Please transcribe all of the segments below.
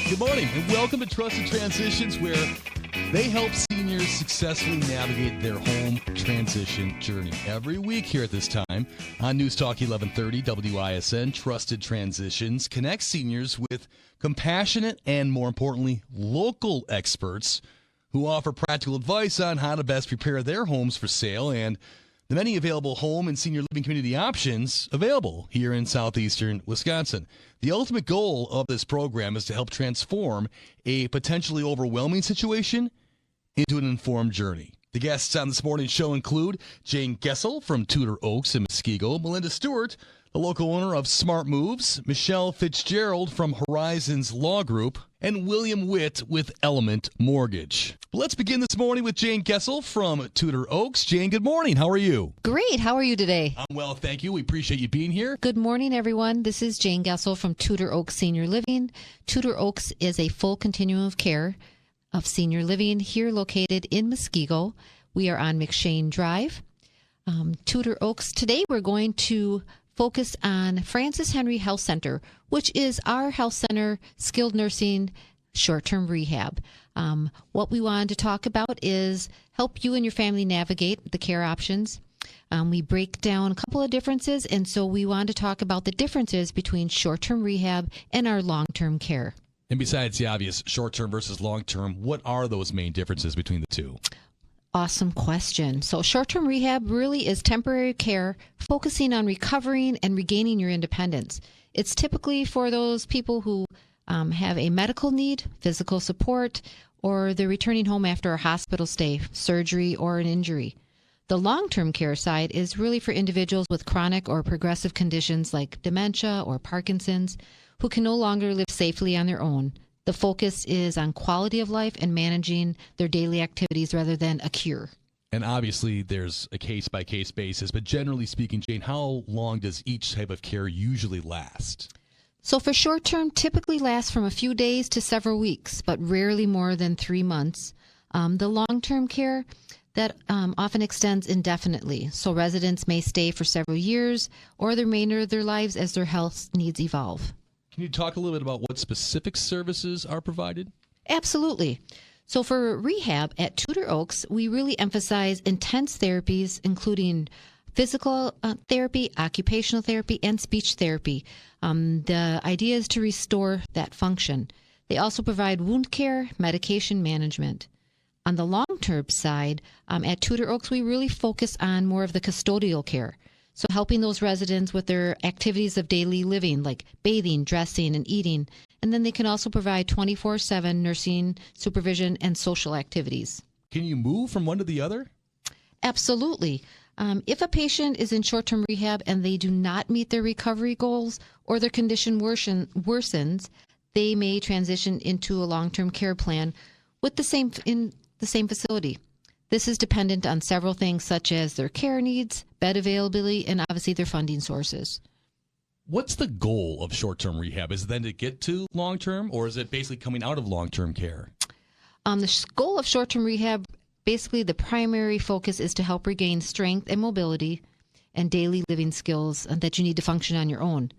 Good morning, and welcome to Trusted Transitions, where they help seniors successfully navigate their home transition journey. Every week here at this time on News Talk 1130 WISN, Trusted Transitions connects seniors with compassionate and, more importantly, local experts who offer practical advice on how to best prepare their homes for sale and the many available home and senior living community options available here in southeastern Wisconsin. The ultimate goal of this program is to help transform a potentially overwhelming situation into an informed journey. The guests on this morning's show include Jane Gessel from Tudor Oaks in Muskego, Melinda Stewart, the local owner of Smart Moves, Michelle Fitzgerald from Horizons Law Group, and William Witt with Element Mortgage. Let's begin this morning with Jane Gessel from Tudor Oaks. Jane, good morning. How are you? Great. How are you today? I'm well, thank you. We appreciate you being here. Good morning, everyone. This is Jane Gessel from Tudor Oaks Senior Living. Tudor Oaks is a full continuum of care of senior living here located in Muskego. We are on McShane Drive. Tudor Oaks, today we're going to focus on Francis Henry Health Center, which is our health center, skilled nursing, short-term rehab. What we wanted to talk about is help you and your family navigate the care options. We break down a couple of differences, and so we wanted to talk about the differences between short-term rehab and our long-term care. And besides the obvious short-term versus long-term, what are those main differences between the two? Awesome question. So short-term rehab really is temporary care focusing on recovering and regaining your independence. It's typically for those people who have a medical need, physical support, or they're returning home after a hospital stay, surgery, or an injury. The long-term care side is really for individuals with chronic or progressive conditions like dementia or Parkinson's who can no longer live safely on their own. The focus is on quality of life and managing their daily activities rather than a cure. And obviously there's a case-by-case basis, but generally speaking, Jane, how long does each type of care usually last? So for short-term, typically lasts from a few days to several weeks, but rarely more than 3 months. The long-term care, that often extends indefinitely. So residents may stay for several years or the remainder of their lives as their health needs evolve. Can you talk a little bit about what specific services are provided? Absolutely. So for rehab at Tudor Oaks, we really emphasize intense therapies, including physical therapy, occupational therapy, and speech therapy. The idea is to restore that function. They also provide wound care, medication management. On the long-term side, at Tudor Oaks, we really focus on more of the custodial care. So helping those residents with their activities of daily living, like bathing, dressing, and eating. And then they can also provide 24/7 nursing, supervision, and social activities. Can you move from one to the other? Absolutely. If a patient is in short-term rehab and they do not meet their recovery goals or their condition worsens, they may transition into a long-term care plan with in the same facility. This is dependent on several things such as their care needs, bed availability, and obviously their funding sources. What's the goal of short-term rehab? Is it then to get to long-term, or is it basically coming out of long-term care? The goal of short-term rehab, basically the primary focus is to help regain strength and mobility and daily living skills that you need to function on your own.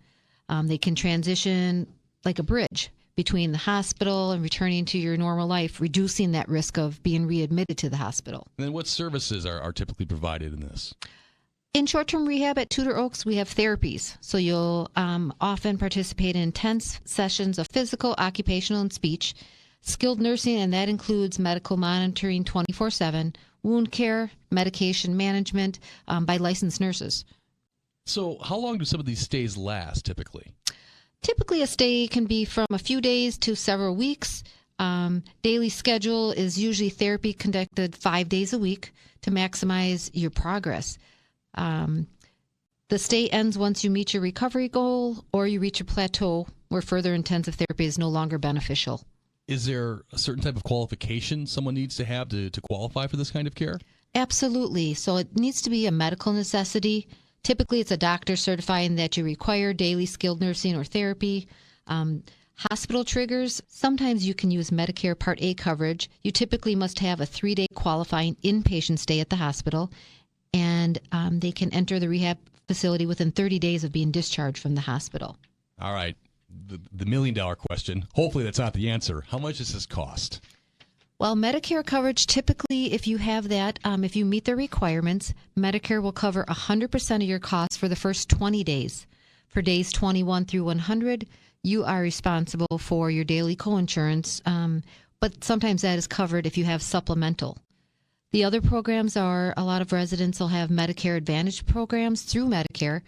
They can transition like a bridge between the hospital and returning to your normal life, reducing that risk of being readmitted to the hospital. And then what services are typically provided in this? In short-term rehab at Tudor Oaks, we have therapies. So you'll often participate in intense sessions of physical, occupational, and speech, skilled nursing, and that includes medical monitoring 24/7, wound care, medication management by licensed nurses. So how long do some of these stays last typically? Typically, a stay can be from a few days to several weeks. Daily schedule is usually therapy conducted 5 days a week to maximize your progress. The stay ends once you meet your recovery goal or you reach a plateau where further intensive therapy is no longer beneficial. Is there a certain type of qualification someone needs to have to qualify for this kind of care? Absolutely. So it needs to be a medical necessity. Typically, it's a doctor certifying that you require daily skilled nursing or therapy. Hospital triggers, sometimes you can use Medicare Part A coverage. You typically must have a 3-day qualifying inpatient stay at the hospital, and they can enter the rehab facility within 30 days of being discharged from the hospital. All right. the $1 million question. Hopefully that's not the answer. How much does this cost? Well, Medicare coverage, typically, if you have that, if you meet the requirements, Medicare will cover 100% of your costs for the first 20 days. For days 21 through 100, you are responsible for your daily coinsurance, but sometimes that is covered if you have supplemental. The other programs are, a lot of residents will have Medicare Advantage programs through Medicare,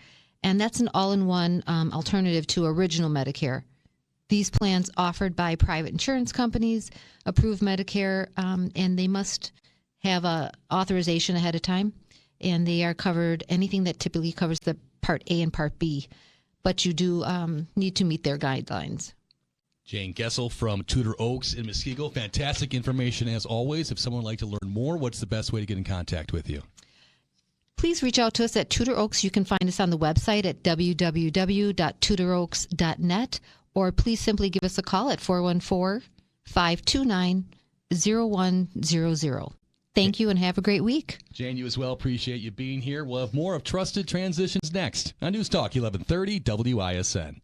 and that's an all-in-one alternative to original Medicare. These plans offered by private insurance companies, approve Medicare, and they must have a authorization ahead of time, and they are covered, anything that typically covers the Part A and Part B, but you do need to meet their guidelines. Jane Gessel from Tudor Oaks in Muskego. Fantastic information as always. If someone would like to learn more, what's the best way to get in contact with you? Please reach out to us at Tudor Oaks. You can find us on the website at www.tudoroaks.net, or please simply give us a call at 414-529-0100. Thank you and have a great week. Jane, you as well. Appreciate you being here. We'll have more of Trusted Transitions next on News Talk 1130 WISN.